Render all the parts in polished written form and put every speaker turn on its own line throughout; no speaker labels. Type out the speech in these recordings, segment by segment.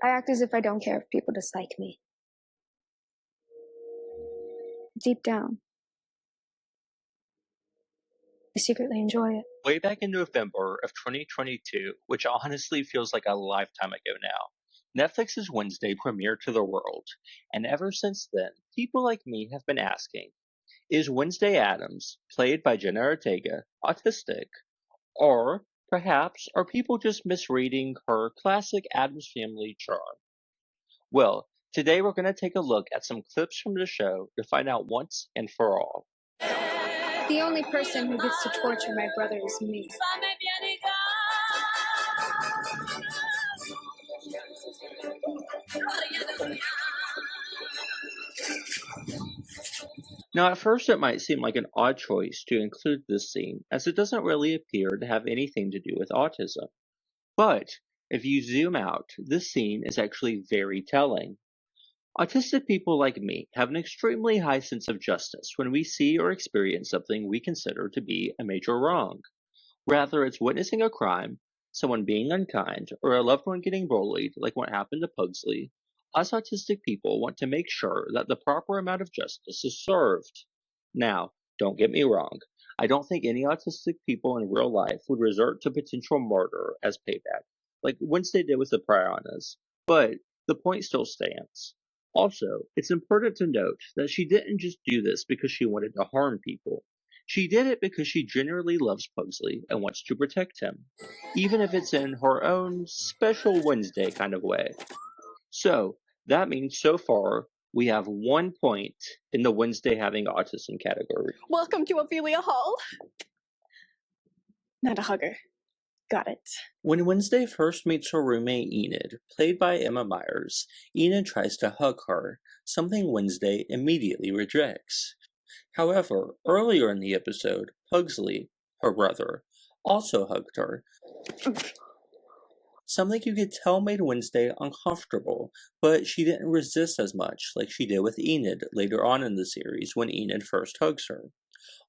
I act as if I don't care if people dislike me. Deep down, I secretly enjoy it.
Way back in November of 2022, which honestly feels like a lifetime ago now, Netflix's Wednesday premiered to the world, and ever since then, people like me have been asking, is Wednesday Addams, played by Jenna Ortega, autistic? Or, perhaps, are people just misreading her classic Addams Family charm? Well, today we're going to take a look at some clips from the show to find out once and for all.
The only person who gets to torture my brother is me.
Now, at first, it might seem like an odd choice to include this scene, as it doesn't really appear to have anything to do with autism. But, if you zoom out, this scene is actually very telling. Autistic people like me have an extremely high sense of justice when we see or experience something we consider to be a major wrong. Whether it's witnessing a crime, someone being unkind, or a loved one getting bullied, like what happened to Pugsley, us autistic people want to make sure that the proper amount of justice is served. Now, don't get me wrong. I don't think any autistic people in real life would resort to potential murder as payback, like Wednesday did with the Piranhas, but the point still stands. Also, it's important to note that she didn't just do this because she wanted to harm people. She did it because she genuinely loves Pugsley and wants to protect him, even if it's in her own special Wednesday kind of way. So, that means so far, we have 1 point in the Wednesday having autism category.
Welcome to Ophelia Hall. Not a hugger. Got it.
When Wednesday first meets her roommate Enid, played by Emma Myers, Enid tries to hug her, something Wednesday immediately rejects. However, earlier in the episode, Pugsley, her brother, also hugged her. Something you could tell made Wednesday uncomfortable, but she didn't resist as much like she did with Enid later on in the series when Enid first hugs her.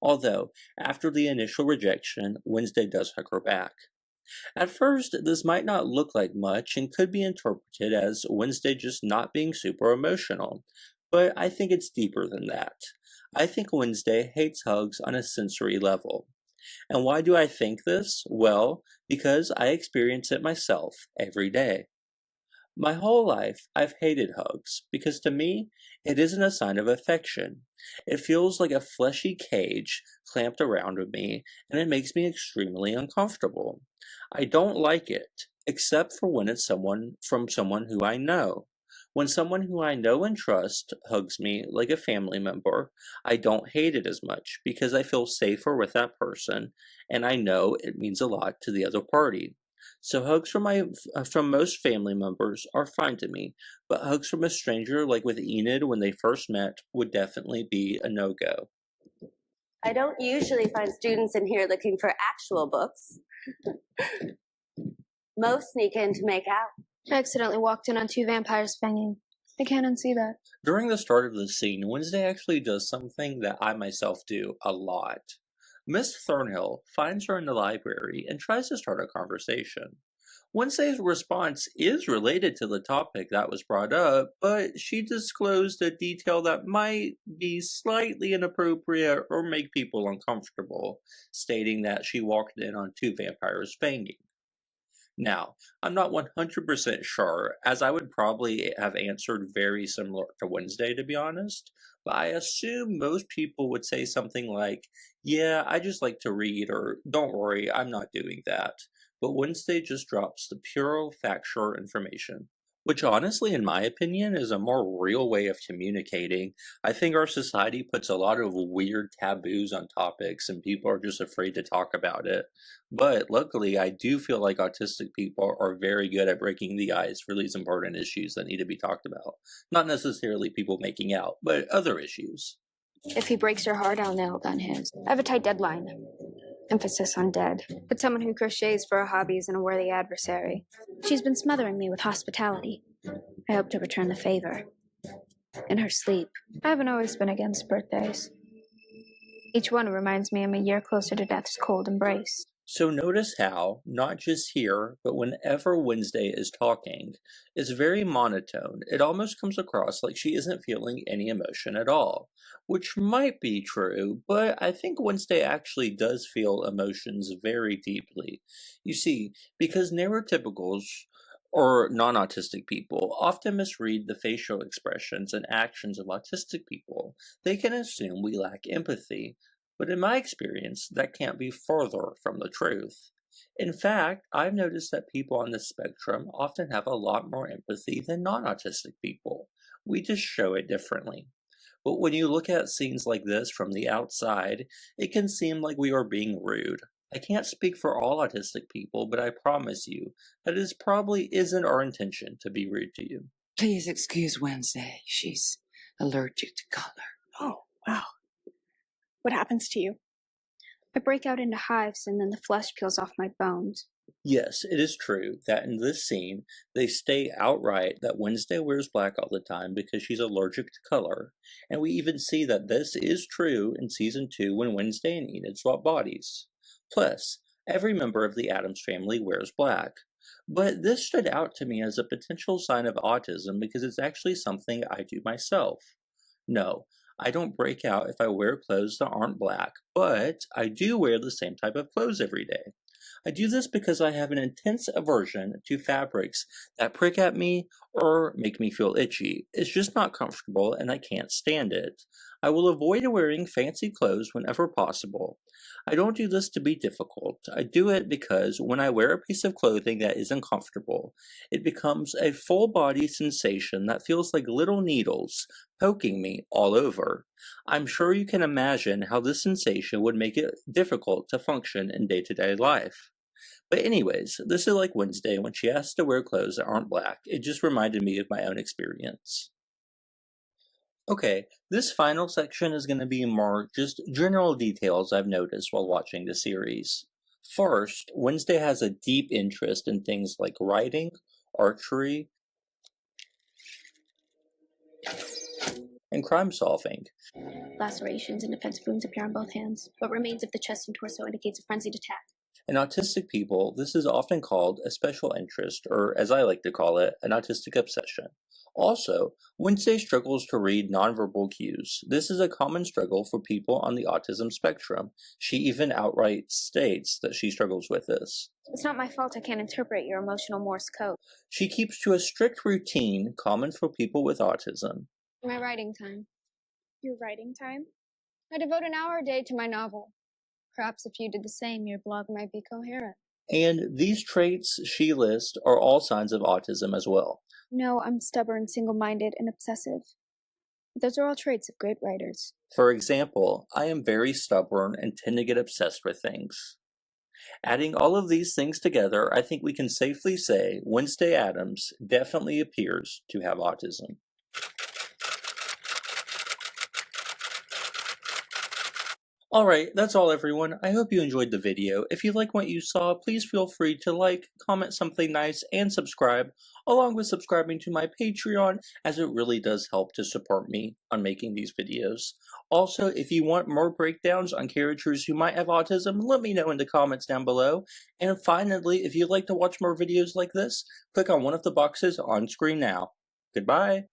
Although, after the initial rejection, Wednesday does hug her back. At first, this might not look like much and could be interpreted as Wednesday just not being super emotional, but I think it's deeper than that. I think Wednesday hates hugs on a sensory level. And why do I think this? Well, because I experience it myself every day. My whole life, I've hated hugs, because to me, it isn't a sign of affection. It feels like a fleshy cage clamped around me, and it makes me extremely uncomfortable. I don't like it, except for when it's someone who I know. When someone who I know and trust hugs me like a family member, I don't hate it as much because I feel safer with that person and I know it means a lot to the other party. So hugs from most family members are fine to me, but hugs from a stranger like with Enid when they first met would definitely be a no-go.
I don't usually find students in here looking for actual books. Most sneak in to make out.
I accidentally walked in on two vampires banging. I can't unsee that.
During the start of the scene, Wednesday actually does something that I myself do a lot. Miss Thornhill finds her in the library and tries to start a conversation. Wednesday's response is related to the topic that was brought up, but she disclosed a detail that might be slightly inappropriate or make people uncomfortable, stating that she walked in on two vampires banging. Now, I'm not 100% sure, as I would probably have answered very similar to Wednesday, to be honest, but I assume most people would say something like, yeah, I just like to read, or don't worry, I'm not doing that. But Wednesday just drops the pure factual information, which honestly, in my opinion, is a more real way of communicating. I think our society puts a lot of weird taboos on topics and people are just afraid to talk about it. But luckily, I do feel like autistic people are very good at breaking the ice for these important issues that need to be talked about. Not necessarily people making out, but other issues.
If he breaks your heart, I'll nail it on his. I have a tight deadline. Emphasis on dead. But someone who crochets for a hobby isn't a worthy adversary. She's been smothering me with hospitality. I hope to return the favor. In her sleep. I haven't always been against birthdays. Each one reminds me I'm a year closer to death's cold embrace.
So notice how, not just here, but whenever Wednesday is talking, it's very monotone. It almost comes across like she isn't feeling any emotion at all, which might be true, but I think Wednesday actually does feel emotions very deeply. You see, because neurotypicals or non-autistic people often misread the facial expressions and actions of autistic people, they can assume we lack empathy, but in my experience, that can't be further from the truth. In fact, I've noticed that people on the spectrum often have a lot more empathy than non-autistic people. We just show it differently. But when you look at scenes like this from the outside, it can seem like we are being rude. I can't speak for all autistic people, but I promise you that it probably isn't our intention to be rude to you.
Please excuse Wednesday. She's allergic to color.
Oh, wow. What happens to you?
I break out into hives and then the flesh peels off my bones.
Yes, it is true that in this scene, they state outright that Wednesday wears black all the time because she's allergic to color, and we even see that this is true in Season 2 when Wednesday and Enid swap bodies. Plus, every member of the Addams family wears black. But this stood out to me as a potential sign of autism because it's actually something I do myself. No, I don't break out if I wear clothes that aren't black, but I do wear the same type of clothes every day. I do this because I have an intense aversion to fabrics that prick at me or make me feel itchy. It's just not comfortable and I can't stand it. I will avoid wearing fancy clothes whenever possible. I don't do this to be difficult. I do it because when I wear a piece of clothing that isn't comfortable, it becomes a full body sensation that feels like little needles poking me all over. I'm sure you can imagine how this sensation would make it difficult to function in day-to-day life. But anyways, this is like Wednesday when she has to wear clothes that aren't black. It just reminded me of my own experience. Okay, this final section is going to be more just general details I've noticed while watching the series. First, Wednesday has a deep interest in things like writing, archery, and crime solving.
Lacerations and defensive wounds appear on both hands. What remains of the chest and torso indicates a frenzied attack.
In autistic people, this is often called a special interest, or as I like to call it, an autistic obsession. Also, Wednesday struggles to read nonverbal cues. This is a common struggle for people on the autism spectrum. She even outright states that she struggles with this.
It's not my fault I can't interpret your emotional Morse code.
She keeps to a strict routine common for people with autism.
My writing time.
Your writing time?
I devote an hour a day to my novel. Perhaps if you did the same, your blog might be coherent.
And these traits she lists are all signs of autism as well.
No, I'm stubborn, single-minded, and obsessive. Those are all traits of great writers.
For example, I am very stubborn and tend to get obsessed with things. Adding all of these things together, I think we can safely say Wednesday Addams definitely appears to have autism. Alright, that's all everyone. I hope you enjoyed the video. If you like what you saw, please feel free to like, comment something nice, and subscribe, along with subscribing to my Patreon, as it really does help to support me on making these videos. Also, if you want more breakdowns on characters who might have autism, let me know in the comments down below. And finally, if you'd like to watch more videos like this, click on one of the boxes on screen now. Goodbye!